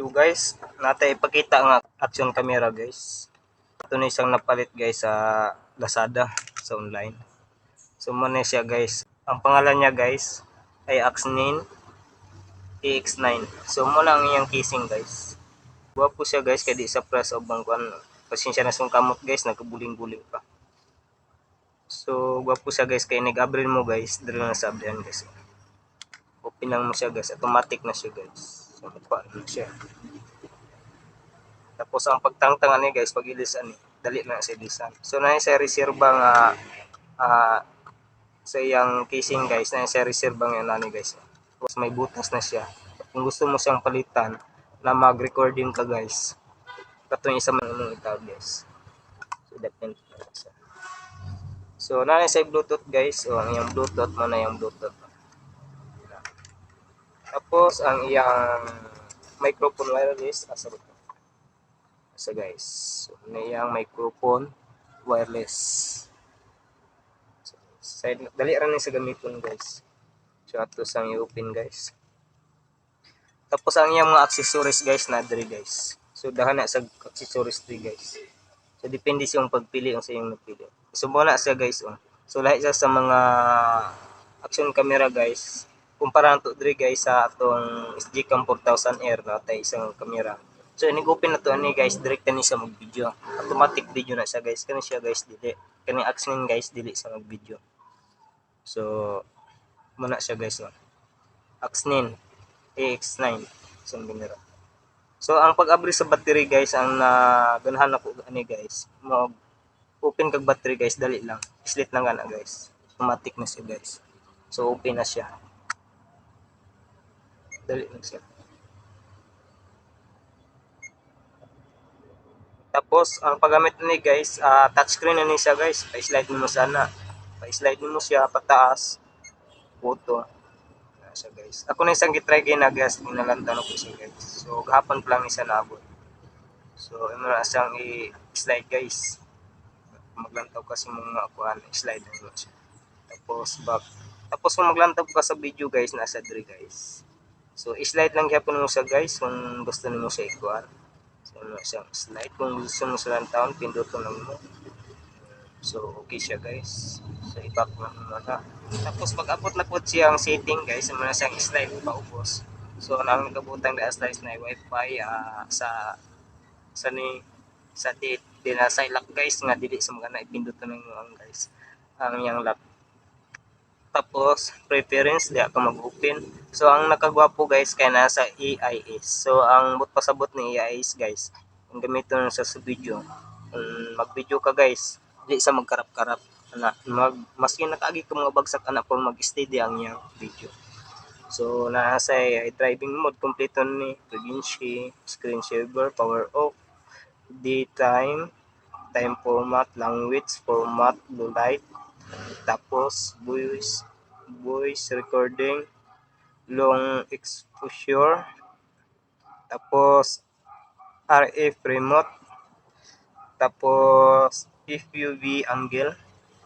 So guys, natay ipakita nga action camera guys. Ito na isang napalit guys sa Lazada sa online. So muna siya guys. Ang pangalan niya guys ay Axnin EX9. So muna ang iyang casing guys. Guwapo siya guys kaya di sa press of bangkuan. Pasensya na sung kamot guys, nagkabuling-buling pa. So guwapo siya guys kaya nag-abril mo guys, dito na sa abrihan guys. Open lang mo siya guys, automatic na siya guys. So paano siya. Tapos ang pagtangtangan niya guys, pag ilisan ni, dali na sa ilisan. So na sa reserba nga sa iyang casing guys, na sa reserba nga nani guys. Tapos may butas na siya. Kung gusto mo siyang palitan na mag-recording ka guys, katong isa man mong itaw guys. So depende na siya. So na sa Bluetooth guys, o ang iyang Bluetooth mo na yung Bluetooth. Tapos ang iyang microphone wireless asa ba? So guys, so na iyang microphone wireless. So, side dali ra ni sa gamiton guys. So ato sang i-open guys. Tapos ang iyang mga accessories guys na diri guys. So dahan na sa accessories diri guys. So depende sa iyong pagpili kung sa iyong napili. So muna siya guys oh. So lahi siya sa mga action camera guys. Kumpara to diri guys sa atong SGCam 4000R na tay isang camera. So inig-open na to ani guys, direct ni sa mag-video. Automatic video na siya guys. Kani siya guys dili. Kani action guys dili sa mag-video. So muna siya guys oh. Axnin AX9 isang camera. So ang pag-abri sa battery guys, ang naganahan ako ani guys, mo open kag battery guys, dali lang. Slit lang kana guys. Automatic na siya guys. So open na siya. Dali lang siya. Tapos ang paggamit ni guys, touchscreen na ni siya guys. Pa-slide mo sana. Pa-slide mo siya pataas. Photo. Na siya guys. Ako na isang gitry kay na guys, ginalanta ko siya guys. So gahapon pa lang ni siya naabot. So imo na siyang i-slide guys. Maglantaw kasi mga kuan, slide mo siya. Tapos back. Tapos kung maglantaw ka sa video guys, nasa diri guys. So i-slide lang gyapon mo siya guys kung gusto nimo siya ikuan. So ano siyang slide, kung gusto mo sa lantawon, pinduton lang mo. So okay siya guys. So i-back mo na. Tapos pag abot na po siyang setting guys, mo na siyang slide paubos. So nang nagabutang da slide na wifi sa ni sa dinasay lock guys nga dili sa mga naipinduton ng ang guys ang yang lock. Tapos preference di ako mag-open. So ang nakagwapo guys kay nasa AIS. So ang pasabot ni AIS guys, ang gamiton sa video. Mag-video ka guys, di sa magkarap-karap ana maski nakaagi ka mga bagsak ana for mag-steady ang yang video. So nasa driving mode kompleto ni pregnancy, screen saver, power off, daytime, time format, language format, blue light, tapos voice recording, long exposure, tapos RF remote, tapos FUV angle,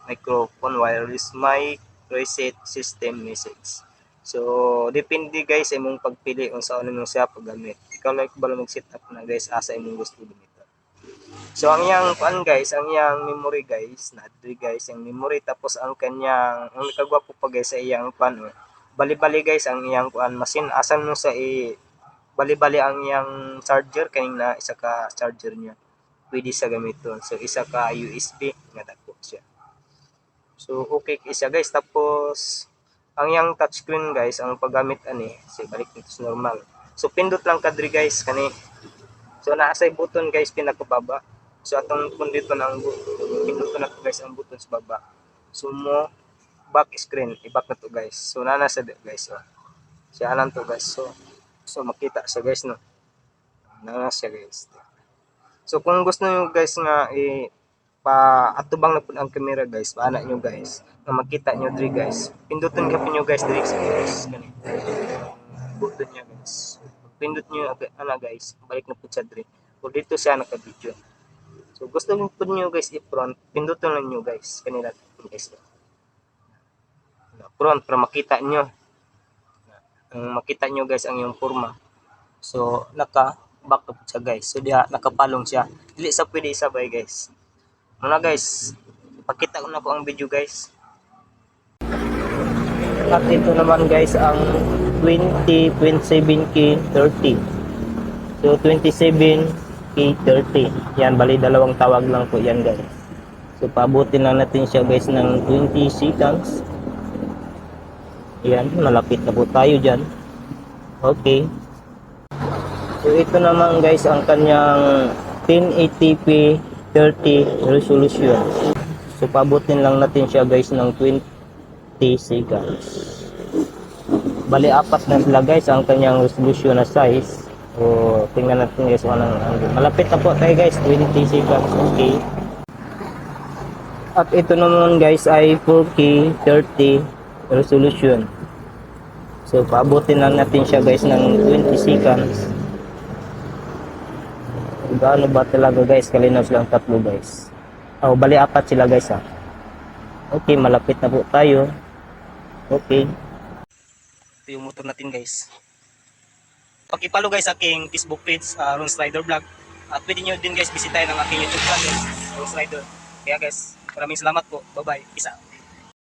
microphone, wireless mic, reset system message. So depende guys sa imong pagpili kung saan mo siya paggamit. Ikaw like bala mag-setup na guys asa imong gusto gamiton. So ang yang kuan guys, ang yang memory guys, nadri guys yung memory, tapos ang kanyang ang nakagwapo pa guys sa iyang kuan bali-bali guys ang iyang kuan machine, asan mo sa bali-bali ang iyang charger kanina isa ka charger niya. Pwede sa gamiton. So isa ka USB nga dako siya. So okay siya guys, tapos ang yang touchscreen guys, ang paggamit ani, say balik dito sa normal. So pindot lang kadri guys kani. So naa sa button guys pinakababa. So atong kung dito na ang pindot na guys ang button sa baba. So mo back screen, i-back na to guys. So nana sa guys oh. Siya anan to guys. So makita sa guys no. Nana siya guys. So kung gusto niyo guys nga atubang na pud ang camera guys, paana niyo guys. Nga makita niyo diri guys. Pinduton gyapon niyo guys diri sa guys kani. Button niya guys. Pindot niyo ana guys, balik na pud sa diri. O dito siya naka-video. So gusto mo po nyo guys i-front, pindutin lang nyo guys, kanila guys. Front para makita nyo. Makita nyo guys ang yung forma. So naka back to siya guys. So diha nakapalong siya. Dili sa pwede isabay guys. Muna guys, pakita ko na po ang video guys. At ito naman guys ang 20, 27K, 30. So 27K, 30. Yan, bali dalawang tawag lang po yan guys. So paabutin lang natin siya guys ng 20 seconds. Yan, malapit na po tayo dyan. Okay. So ito naman guys ang kanyang 1080p 30 resolution. So paabutin lang natin siya guys ng 20 seconds. Bali apat na sila guys ang kanyang resolution na size. So tingnan natin guys kung anong malapit na po tayo guys, 20 seconds. Okay. At ito naman guys ay 4K 30 resolution. So paabutin lang natin siya guys ng 20 seconds. Gaano ba talaga guys, kalinaw silang tatlo guys. Oh, bali apat sila guys ha. Okay, malapit na po tayo. Okay. Ito yung motor natin guys. Pakipalo guys sa aking Facebook page, Ron's Rider Vlog. At pwede nyo din guys bisitahin ang aking YouTube channel, Ron's Rider. Kaya guys, maraming salamat po. Bye bye. Peace out.